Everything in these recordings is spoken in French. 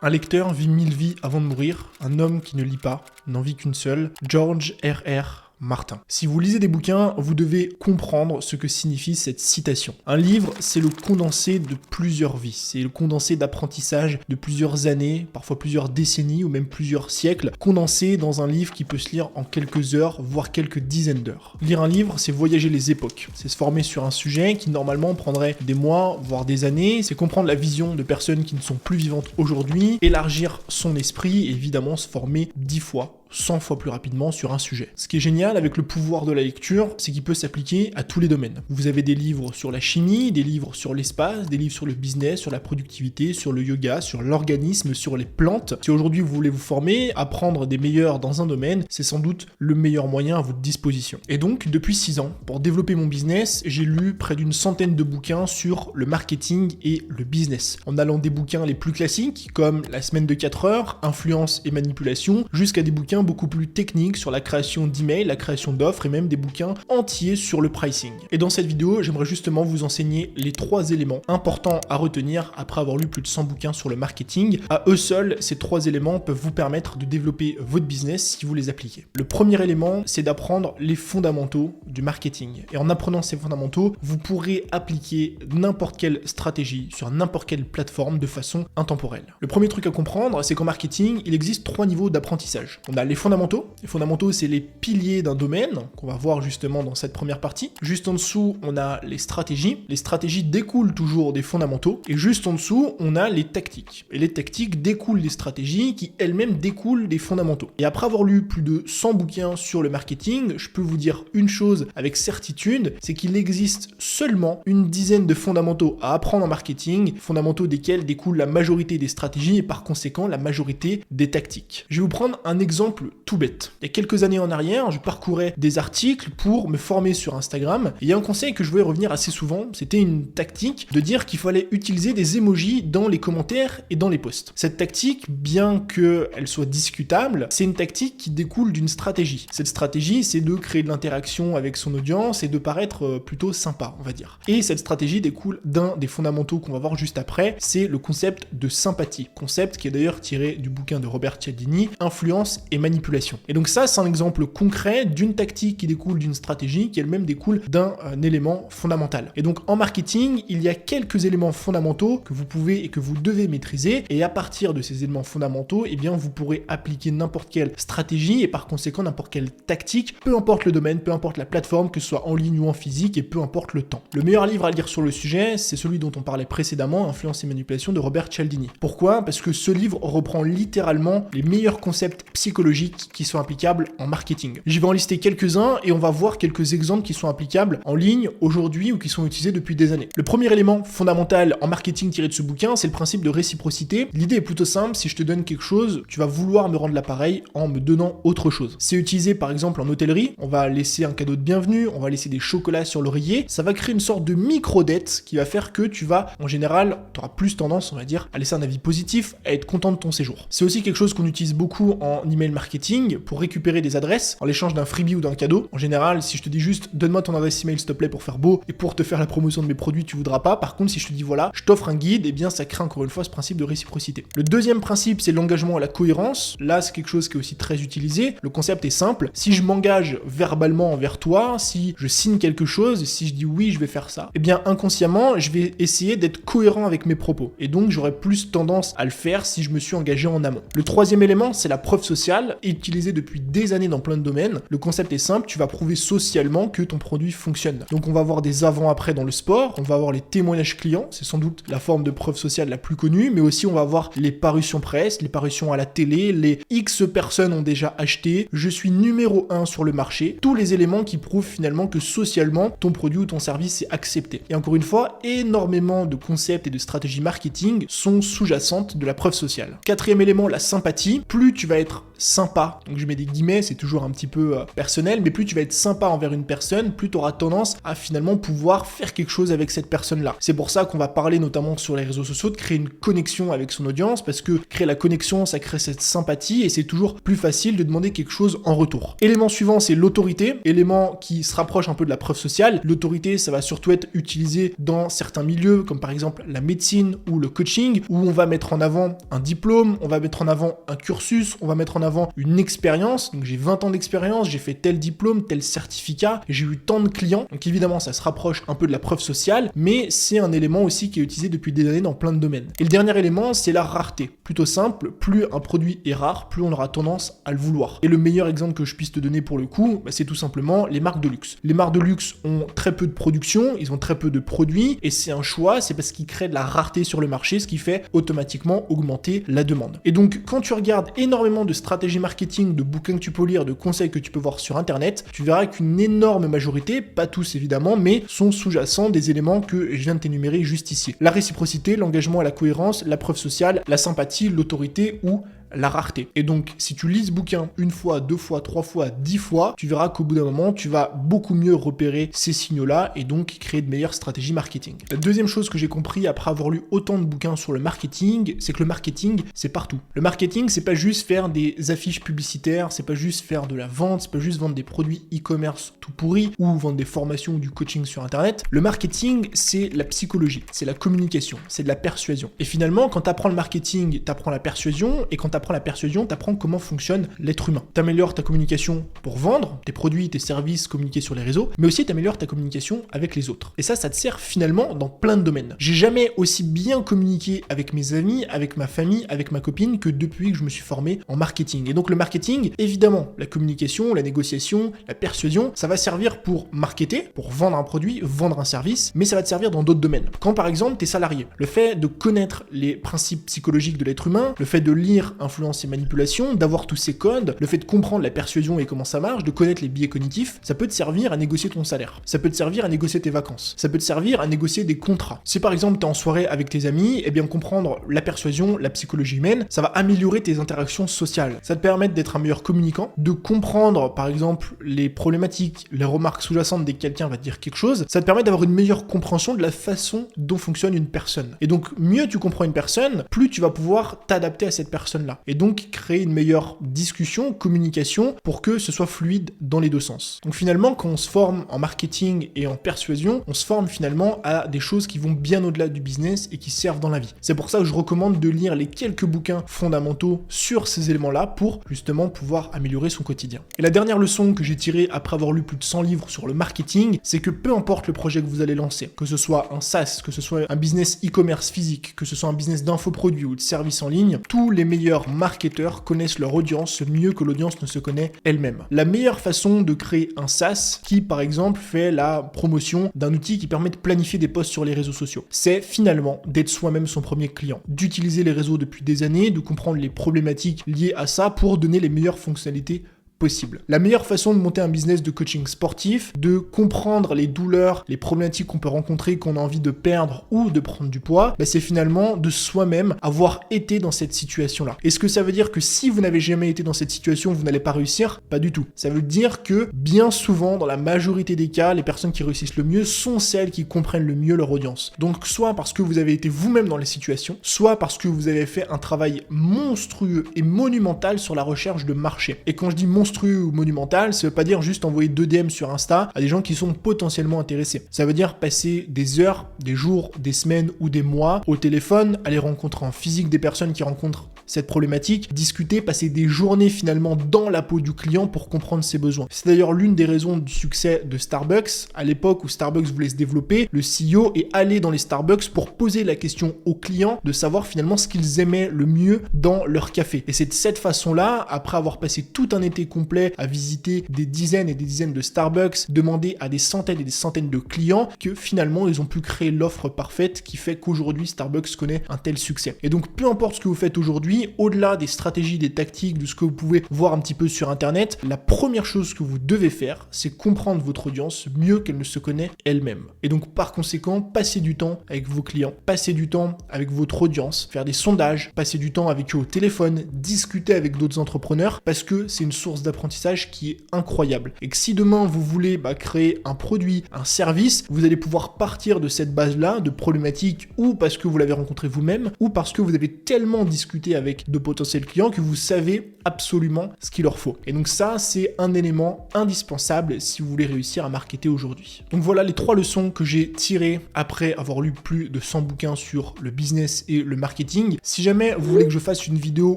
Un lecteur vit 1000 vies avant de mourir, un homme qui ne lit pas n'en vit qu'une seule, George R.R. Martin. Si vous lisez des bouquins, vous devez comprendre ce que signifie cette citation. Un livre, c'est le condensé de plusieurs vies, c'est le condensé d'apprentissage de plusieurs années, parfois plusieurs décennies ou même plusieurs siècles, condensé dans un livre qui peut se lire en quelques heures, voire quelques dizaines d'heures. Lire un livre, c'est voyager les époques, c'est se former sur un sujet qui normalement prendrait des mois, voire des années, c'est comprendre la vision de personnes qui ne sont plus vivantes aujourd'hui, élargir son esprit et évidemment se former 10 fois, 100 fois plus rapidement sur un sujet. Ce qui est génial avec le pouvoir de la lecture, c'est qu'il peut s'appliquer à tous les domaines. Vous avez des livres sur la chimie, des livres sur l'espace, des livres sur le business, sur la productivité, sur le yoga, sur l'organisme, sur les plantes. Si aujourd'hui vous voulez vous former, apprendre des meilleurs dans un domaine, c'est sans doute le meilleur moyen à votre disposition. Et donc, depuis 6 ans, pour développer mon business, j'ai lu près d'une centaine de bouquins sur le marketing et le business. En allant des bouquins les plus classiques, comme La semaine de 4 heures, Influence et manipulation, jusqu'à des bouquins beaucoup plus techniques sur la création d'emails, la création d'offres et même des bouquins entiers sur le pricing. Et dans cette vidéo, j'aimerais justement vous enseigner les 3 éléments importants à retenir après avoir lu plus de 100 bouquins sur le marketing. À eux seuls, ces 3 éléments peuvent vous permettre de développer votre business si vous les appliquez. Le premier élément, c'est d'apprendre les fondamentaux du marketing. Et en apprenant ces fondamentaux, vous pourrez appliquer n'importe quelle stratégie sur n'importe quelle plateforme de façon intemporelle. Le premier truc à comprendre, c'est qu'en marketing, il existe 3 niveaux d'apprentissage. On a les fondamentaux. Les fondamentaux, c'est les piliers d'un domaine qu'on va voir justement dans cette première partie. Juste en dessous, on a les stratégies. Les stratégies découlent toujours des fondamentaux. Et juste en dessous, on a les tactiques. Et les tactiques découlent des stratégies qui elles-mêmes découlent des fondamentaux. Et après avoir lu plus de 100 bouquins sur le marketing, je peux vous dire une chose avec certitude, c'est qu'il existe seulement une dizaine de fondamentaux à apprendre en marketing, fondamentaux desquels découlent la majorité des stratégies et par conséquent la majorité des tactiques. Je vais vous prendre un exemple tout bête. Il y a quelques années en arrière, je parcourais des articles pour me former sur Instagram. Et il y a un conseil que je voulais revenir assez souvent, c'était une tactique de dire qu'il fallait utiliser des emojis dans les commentaires et dans les posts. Cette tactique, bien qu'elle soit discutable, c'est une tactique qui découle d'une stratégie. Cette stratégie, c'est de créer de l'interaction avec son audience et de paraître plutôt sympa, on va dire. Et cette stratégie découle d'un des fondamentaux qu'on va voir juste après, c'est le concept de sympathie. Concept qui est d'ailleurs tiré du bouquin de Robert Cialdini, Influence et manipulation. Et donc ça, c'est un exemple concret d'une tactique qui découle d'une stratégie qui elle-même découle d'un élément fondamental. Et donc en marketing, il y a quelques éléments fondamentaux que vous pouvez et que vous devez maîtriser et à partir de ces éléments fondamentaux, eh bien vous pourrez appliquer n'importe quelle stratégie et par conséquent n'importe quelle tactique, peu importe le domaine, peu importe la plateforme, que ce soit en ligne ou en physique et peu importe le temps. Le meilleur livre à lire sur le sujet, c'est celui dont on parlait précédemment, Influence et manipulation de Robert Cialdini. Pourquoi ? Parce que ce livre reprend littéralement les meilleurs concepts psychologiques qui sont applicables en marketing. Je vais en lister quelques-uns et on va voir quelques exemples qui sont applicables en ligne aujourd'hui ou qui sont utilisés depuis des années. Le premier élément fondamental en marketing tiré de ce bouquin, c'est le principe de réciprocité. L'idée est plutôt simple, si je te donne quelque chose, tu vas vouloir me rendre l'appareil en me donnant autre chose. C'est utilisé par exemple en hôtellerie, on va laisser un cadeau de bienvenue, on va laisser des chocolats sur l'oreiller, ça va créer une sorte de micro-dette qui va faire que tu vas, en général, tu auras plus tendance, on va dire, à laisser un avis positif, à être content de ton séjour. C'est aussi quelque chose qu'on utilise beaucoup en email marketing pour récupérer des adresses en l'échange d'un freebie ou d'un cadeau. En général, si je te dis juste donne-moi ton adresse email s'il te plaît pour faire beau et pour te faire la promotion de mes produits, tu voudras pas. Par contre, si je te dis voilà, je t'offre un guide, eh bien ça crée encore une fois ce principe de réciprocité. Le deuxième principe, c'est l'engagement à la cohérence. Là, c'est quelque chose qui est aussi très utilisé. Le concept est simple. Si je m'engage verbalement envers toi, si je signe quelque chose, si je dis oui, je vais faire ça, eh bien inconsciemment, je vais essayer d'être cohérent avec mes propos. Et donc, j'aurais plus tendance à le faire si je me suis engagé en amont. Le troisième élément, c'est la preuve sociale, utilisée depuis des années dans plein de domaines. Le concept est simple, tu vas prouver socialement que ton produit fonctionne. Donc on va avoir des avant-après dans le sport, on va avoir les témoignages clients, c'est sans doute la forme de preuve sociale la plus connue, mais aussi on va avoir les parutions presse, les parutions à la télé, les X personnes ont déjà acheté, je suis numéro 1 sur le marché, tous les éléments qui prouvent finalement que socialement ton produit ou ton service est accepté. Et encore une fois, énormément de concepts et de stratégies marketing sont sous-jacentes de la preuve sociale. Quatrième élément, la sympathie. Plus tu vas être sympa, donc je mets des guillemets, c'est toujours un petit peu personnel, mais plus tu vas être sympa envers une personne, plus tu auras tendance à finalement pouvoir faire quelque chose avec cette personne-là. C'est pour ça qu'on va parler notamment sur les réseaux sociaux de créer une connexion avec son audience, parce que créer la connexion, ça crée cette sympathie et c'est toujours plus facile de demander quelque chose en retour. Élément suivant, c'est l'autorité, élément qui se rapproche un peu de la preuve sociale. L'autorité, ça va surtout être utilisé dans certains milieux, comme par exemple la médecine ou le coaching, où on va mettre en avant un diplôme, on va mettre en avant un cursus, on va mettre en avant une expérience. Donc j'ai 20 ans d'expérience, j'ai fait tel diplôme, tel certificat, j'ai eu tant de clients. Donc évidemment, ça se rapproche un peu de la preuve sociale, mais c'est un élément aussi qui est utilisé depuis des années dans plein de domaines. Et le dernier élément, c'est la rareté. Plutôt simple, plus un produit est rare, plus on aura tendance à le vouloir. Et le meilleur exemple que je puisse te donner pour le coup, c'est tout simplement les marques de luxe. Les marques de luxe ont très peu de production, ils ont très peu de produits, et c'est un choix, c'est parce qu'ils créent de la rareté sur le marché, ce qui fait automatiquement augmenter la demande. Et donc, quand tu regardes énormément de stratégies marketing, de bouquins que tu peux lire, de conseils que tu peux voir sur Internet, tu verras qu'une énorme majorité, pas tous évidemment, mais sont sous-jacents des éléments que je viens de t'énumérer juste ici. La réciprocité, l'engagement à la cohérence, la preuve sociale, la sympathie, l'autorité ou la rareté. Et donc, si tu lis ce bouquin une fois, 2 fois, 3 fois, 10 fois, tu verras qu'au bout d'un moment, tu vas beaucoup mieux repérer ces signaux-là et donc créer de meilleures stratégies marketing. La deuxième chose que j'ai compris après avoir lu autant de bouquins sur le marketing, c'est que le marketing, c'est partout. Le marketing, c'est pas juste faire des affiches publicitaires, c'est pas juste faire de la vente, c'est pas juste vendre des produits e-commerce tout pourris ou vendre des formations ou du coaching sur Internet. Le marketing, c'est la psychologie, c'est la communication, c'est de la persuasion. Et finalement, quand tu apprends le marketing, tu apprends la persuasion, et quand tu apprends la persuasion, tu apprends comment fonctionne l'être humain. Tu améliores ta communication pour vendre tes produits, tes services, communiquer sur les réseaux, mais aussi tu améliores ta communication avec les autres. Et ça te sert finalement dans plein de domaines. J'ai jamais aussi bien communiqué avec mes amis, avec ma famille, avec ma copine que depuis que je me suis formé en marketing. Et donc le marketing, évidemment, la communication, la négociation, la persuasion, ça va servir pour marketer, pour vendre un produit, vendre un service, mais ça va te servir dans d'autres domaines. Quand par exemple tu es salarié, le fait de connaître les principes psychologiques de l'être humain, le fait de lire influence et manipulation, d'avoir tous ces codes, le fait de comprendre la persuasion et comment ça marche, de connaître les biais cognitifs, ça peut te servir à négocier ton salaire. Ça peut te servir à négocier tes vacances. Ça peut te servir à négocier des contrats. Si par exemple tu es en soirée avec tes amis, eh bien comprendre la persuasion, la psychologie humaine, ça va améliorer tes interactions sociales. Ça te permet d'être un meilleur communicant, de comprendre par exemple les problématiques, les remarques sous-jacentes dès que quelqu'un va te dire quelque chose. Ça te permet d'avoir une meilleure compréhension de la façon dont fonctionne une personne. Et donc mieux tu comprends une personne, plus tu vas pouvoir t'adapter à cette personne-là. Et donc créer une meilleure discussion, communication pour que ce soit fluide dans les deux sens. Donc finalement, quand on se forme en marketing et en persuasion, on se forme finalement à des choses qui vont bien au-delà du business et qui servent dans la vie. C'est pour ça que je recommande de lire les quelques bouquins fondamentaux sur ces éléments-là pour justement pouvoir améliorer son quotidien. Et la dernière leçon que j'ai tirée après avoir lu plus de 100 livres sur le marketing, c'est que peu importe le projet que vous allez lancer, que ce soit un SaaS, que ce soit un business e-commerce physique, que ce soit un business d'infoproduits ou de services en ligne, tous les meilleurs marketeurs connaissent leur audience mieux que l'audience ne se connaît elle-même. La meilleure façon de créer un SaaS qui, par exemple, fait la promotion d'un outil qui permet de planifier des posts sur les réseaux sociaux, c'est finalement d'être soi-même son premier client, d'utiliser les réseaux depuis des années, de comprendre les problématiques liées à ça pour donner les meilleures fonctionnalités possible. La meilleure façon de monter un business de coaching sportif, de comprendre les douleurs, les problématiques qu'on peut rencontrer qu'on a envie de perdre ou de prendre du poids, c'est finalement de soi-même avoir été dans cette situation-là. Est-ce que ça veut dire que si vous n'avez jamais été dans cette situation, vous n'allez pas réussir? Pas du tout. Ça veut dire que bien souvent, dans la majorité des cas, les personnes qui réussissent le mieux sont celles qui comprennent le mieux leur audience. Donc soit parce que vous avez été vous-même dans les situations, soit parce que vous avez fait un travail monstrueux et monumental sur la recherche de marché. Et quand je dis monstrueux ou monumental, ça veut pas dire juste envoyer 2 DM sur Insta à des gens qui sont potentiellement intéressés. Ça veut dire passer des heures, des jours, des semaines ou des mois au téléphone, aller rencontrer en physique des personnes qui rencontrent cette problématique, discuter, passer des journées finalement dans la peau du client pour comprendre ses besoins. C'est d'ailleurs l'une des raisons du succès de Starbucks. À l'époque où Starbucks voulait se développer, le CEO est allé dans les Starbucks pour poser la question aux clients de savoir finalement ce qu'ils aimaient le mieux dans leur café. Et c'est de cette façon-là, après avoir passé tout un été complet complet à visiter des dizaines et des dizaines de Starbucks, demander à des centaines et des centaines de clients, que finalement ils ont pu créer l'offre parfaite qui fait qu'aujourd'hui Starbucks connaît un tel succès. Et donc peu importe ce que vous faites aujourd'hui, au-delà des stratégies, des tactiques, de ce que vous pouvez voir un petit peu sur internet, la première chose que vous devez faire, c'est comprendre votre audience mieux qu'elle ne se connaît elle-même. Et donc par conséquent, passez du temps avec vos clients, passez du temps avec votre audience, faire des sondages, passez du temps avec eux au téléphone, discuter avec d'autres entrepreneurs, parce que c'est une source d'apprentissage qui est incroyable. Et que si demain vous voulez créer un produit, un service, vous allez pouvoir partir de cette base-là, de problématiques, ou parce que vous l'avez rencontré vous-même, ou parce que vous avez tellement discuté avec de potentiels clients que vous savez absolument ce qu'il leur faut. Et donc ça, c'est un élément indispensable si vous voulez réussir à marketer aujourd'hui. Donc voilà les 3 leçons que j'ai tirées après avoir lu plus de 100 bouquins sur le business et le marketing. Si jamais vous voulez que je fasse une vidéo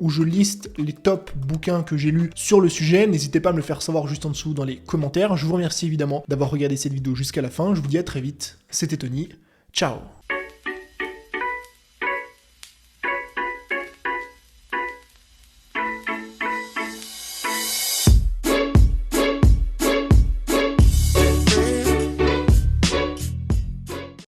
où je liste les top bouquins que j'ai lus sur le sujet, n'hésitez pas à me le faire savoir juste en dessous dans les commentaires. Je vous remercie évidemment d'avoir regardé cette vidéo jusqu'à la fin. Je vous dis à très vite. C'était Tony. Ciao.